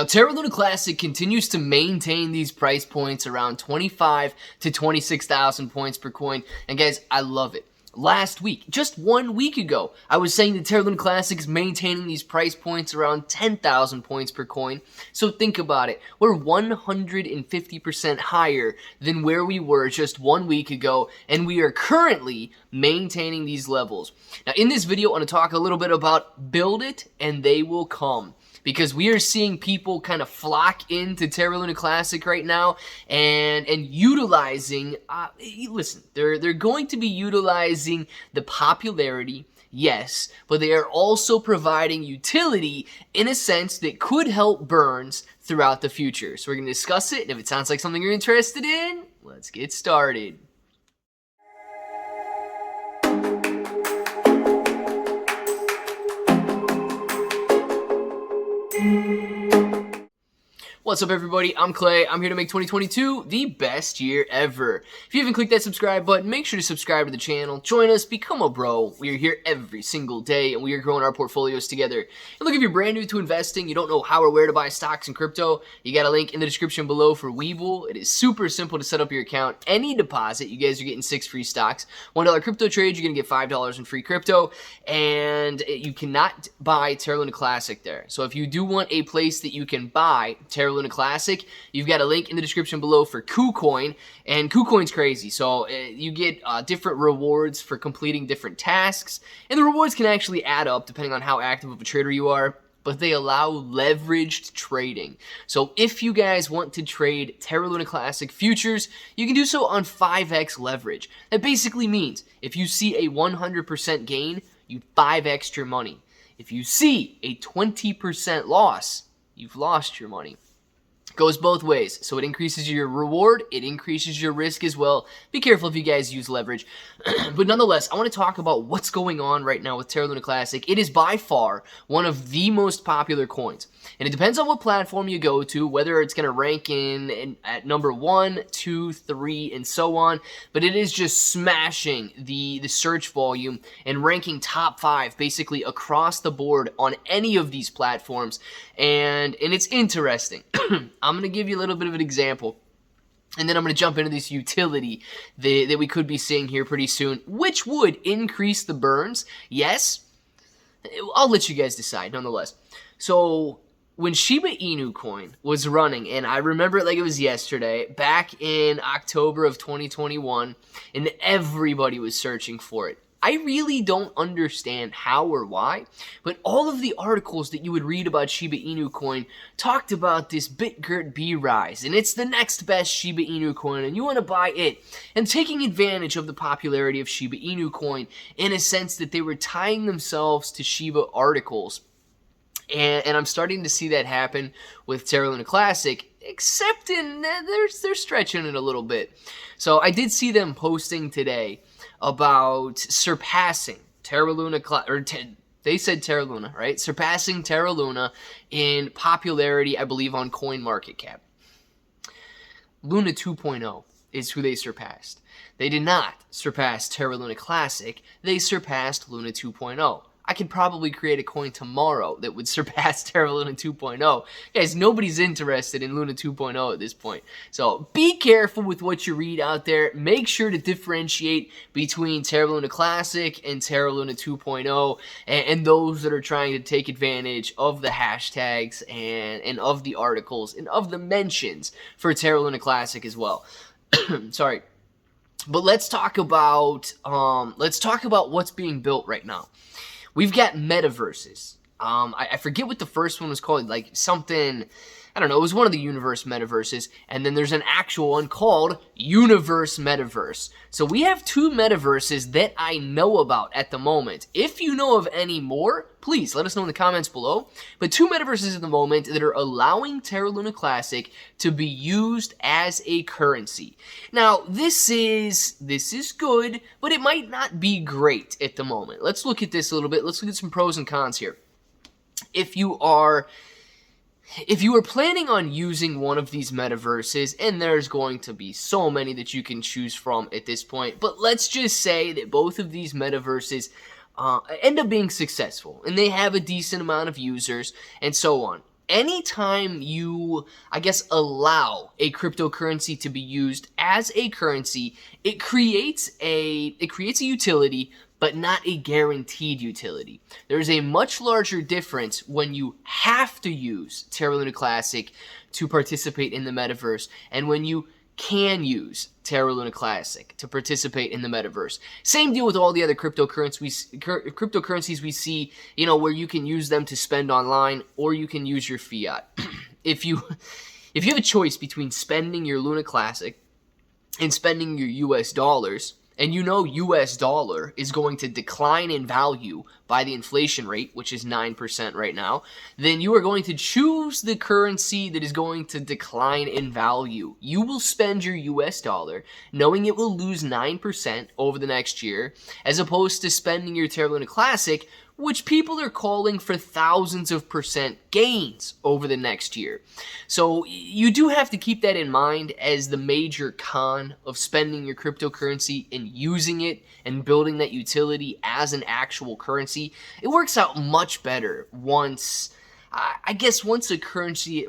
Now, Terra Luna Classic continues to maintain these price points around 25 to 26,000 points per coin. And guys, I love it. Last week, just 1 week ago, I was saying that Terra Luna Classic is maintaining these price points around 10,000 points per coin. So think about it. We're 150% higher than where we were just 1 week ago, and we are currently maintaining these levels. Now, in this video, I want to talk a little bit about build it and they will come. Because we are seeing people kind of flock into Terra Luna Classic right now and utilizing, listen, they're going to be utilizing the popularity, yes, but they are also providing utility in a sense that could help burns throughout the future. So we're going to discuss it, and if it sounds like something you're interested in, let's get started. What's up, everybody? I'm Clay. I'm here to make 2022 the best year ever. If you haven't clicked that subscribe button, make sure to subscribe to the channel. Join us, become a bro. We are here every single day, and we are growing our portfolios together. And look, if you're brand new to investing, you don't know how or where to buy stocks and crypto, you got a link in the description below for Webull. It is super simple to set up your account. Any deposit, you guys are getting 6 free stocks. $1 crypto trade, you're going to get $5 in free crypto, and you cannot buy Terra Luna Classic there. So if you do want a place that you can buy Terra Luna Classic, you've got a link in the description below for KuCoin, and KuCoin's crazy. So you get different rewards for completing different tasks, and the rewards can actually add up depending on how active of a trader you are, but they allow leveraged trading. So if you guys want to trade Terra Luna Classic futures, you can do so on 5x leverage. That basically means if you see a 100% gain, you 5x your money. If you see a 20% loss, you've lost your money. Goes both ways. So it increases your reward, it increases your risk as well. Be careful if you guys use leverage. But nonetheless, I want to talk about what's going on right now with Terra Luna Classic. It is by far one of the most popular coins. And it depends on what platform you go to, whether it's going to rank in at number 1, 2, 3, and so on. But it is just smashing the search volume and ranking top 5 basically across the board on any of these platforms. And it's interesting. I'm going to give you a little bit of an example, and then I'm going to jump into this utility that we could be seeing here pretty soon, which would increase the burns. Yes, I'll let you guys decide nonetheless. So when Shiba Inu coin was running, and I remember it like it was yesterday, back in October of 2021, and everybody was searching for it. I really don't understand how or why, but all of the articles that you would read about Shiba Inu coin talked about this BitGert rise, and it's the next best Shiba Inu coin, and you want to buy it. And taking advantage of the popularity of Shiba Inu coin in a sense that they were tying themselves to Shiba articles. And I'm starting to see that happen with Terra Luna Classic, except in they're stretching it a little bit. So I did see them posting today about surpassing Terra Luna, they said Terra Luna, right? Surpassing Terra Luna in popularity, I believe, on CoinMarketCap. Luna 2.0 is who they surpassed. They did not surpass Terra Luna Classic, they surpassed Luna 2.0. I could probably create a coin tomorrow that would surpass Terra Luna 2.0. Guys, nobody's interested in Luna 2.0 at this point. So be careful with what you read out there. Make sure to differentiate between Terra Luna Classic and Terra Luna 2.0 and those that are trying to take advantage of the hashtags and of the articles and of the mentions for Terra Luna Classic as well. Sorry. But let's talk about what's being built right now. We've got metaverses. I forget what the first one was called, like something, I don't know, it was one of the universe metaverses, and then there's an actual one called Universe Metaverse. So we have 2 metaverses that I know about at the moment. If you know of any more, please let us know in the comments below. But 2 metaverses at the moment that are allowing Terra Luna Classic to be used as a currency. Now, this is good, but it might not be great at the moment. Let's look at this a little bit. Let's look at some pros and cons here. If you are planning on using one of these metaverses, and there's going to be so many that you can choose from at this point, but let's just say that both of these metaverses end up being successful, and they have a decent amount of users, and so on. anytime you, I guess, allow a cryptocurrency to be used as a currency, it creates a utility, but not a guaranteed utility. There's a much larger difference when you have to use Terra Luna Classic to participate in the metaverse, and when you can use Terra Luna Classic to participate in the metaverse. Same deal with all the other cryptocurrencies we see, you know, where you can use them to spend online or you can use your fiat. If you have a choice between spending your Luna Classic and spending your US dollars, and you know US dollar is going to decline in value by the inflation rate, which is 9% right now, then you are going to choose the currency that is going to decline in value. You will spend your US dollar knowing it will lose 9% over the next year, as opposed to spending your Terra Luna Classic, which people are calling for thousands of percent gains over the next year. So you do have to keep that in mind as the major con of spending your cryptocurrency and using it and building that utility as an actual currency. It works out much better once a currency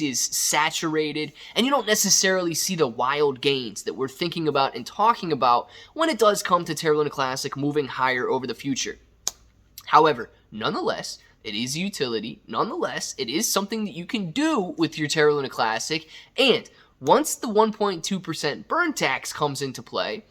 is saturated and you don't necessarily see the wild gains that we're thinking about and talking about when it does come to Terra Luna Classic moving higher over the future. However, nonetheless, it is a utility. Nonetheless, it is something that you can do with your Terra Luna Classic. And once the 1.2% burn tax comes into play,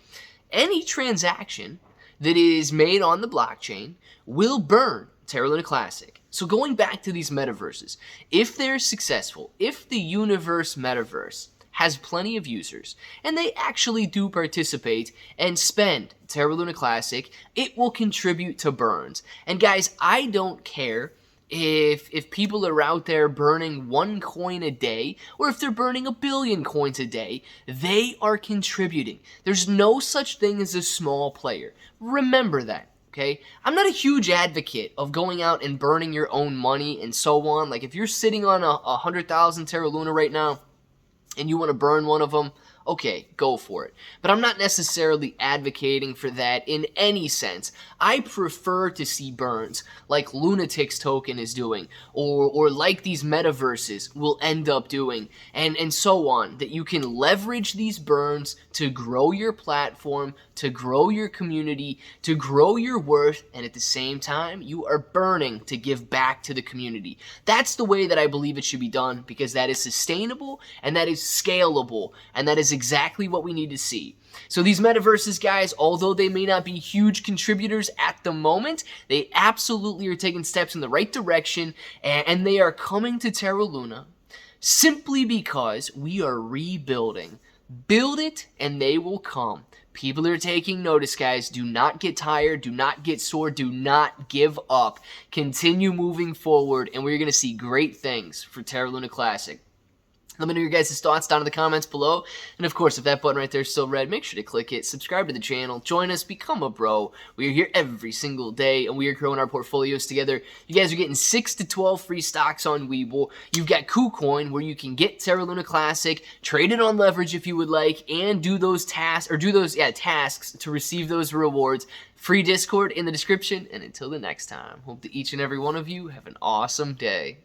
any transaction that is made on the blockchain will burn Terra Luna Classic. So going back to these metaverses, if they're successful, if the universe metaverse has plenty of users, and they actually do participate and spend Terra Luna Classic, it will contribute to burns. And guys, I don't care if people are out there burning 1 coin a day, or if they're burning 1 billion coins a day, they are contributing. There's no such thing as a small player. Remember that. Okay? I'm not a huge advocate of going out and burning your own money and so on. Like, if you're sitting on 100,000 Terra Luna right now, and you want to burn one of them, okay, go for it. But I'm not necessarily advocating for that in any sense. I prefer to see burns like Lunatic's token is doing, or like these metaverses will end up doing, and so on, that you can leverage these burns to grow your platform, to grow your community, to grow your worth, and at the same time, you are burning to give back to the community. That's the way that I believe it should be done, because that is sustainable, and that is scalable, and that is exactly what we need to see. So these metaverses, guys, although they may not be huge contributors at the moment, they absolutely are taking steps in the right direction, and they are coming to Terra Luna simply because we are rebuilding. Build it, and they will come. People are taking notice, guys. Do not get tired. Do not get sore. Do not give up. Continue moving forward, and we're going to see great things for Terra Luna Classic. Let me know your guys' thoughts down in the comments below. And of course, if that button right there is still red, make sure to click it. Subscribe to the channel. Join us. Become a bro. We are here every single day, and we are growing our portfolios together. You guys are getting 6 to 12 free stocks on Webull. You've got KuCoin, where you can get Terra Luna Classic, trade it on leverage if you would like, and do those tasks, tasks to receive those rewards. Free Discord in the description. And until the next time, hope that each and every one of you have an awesome day.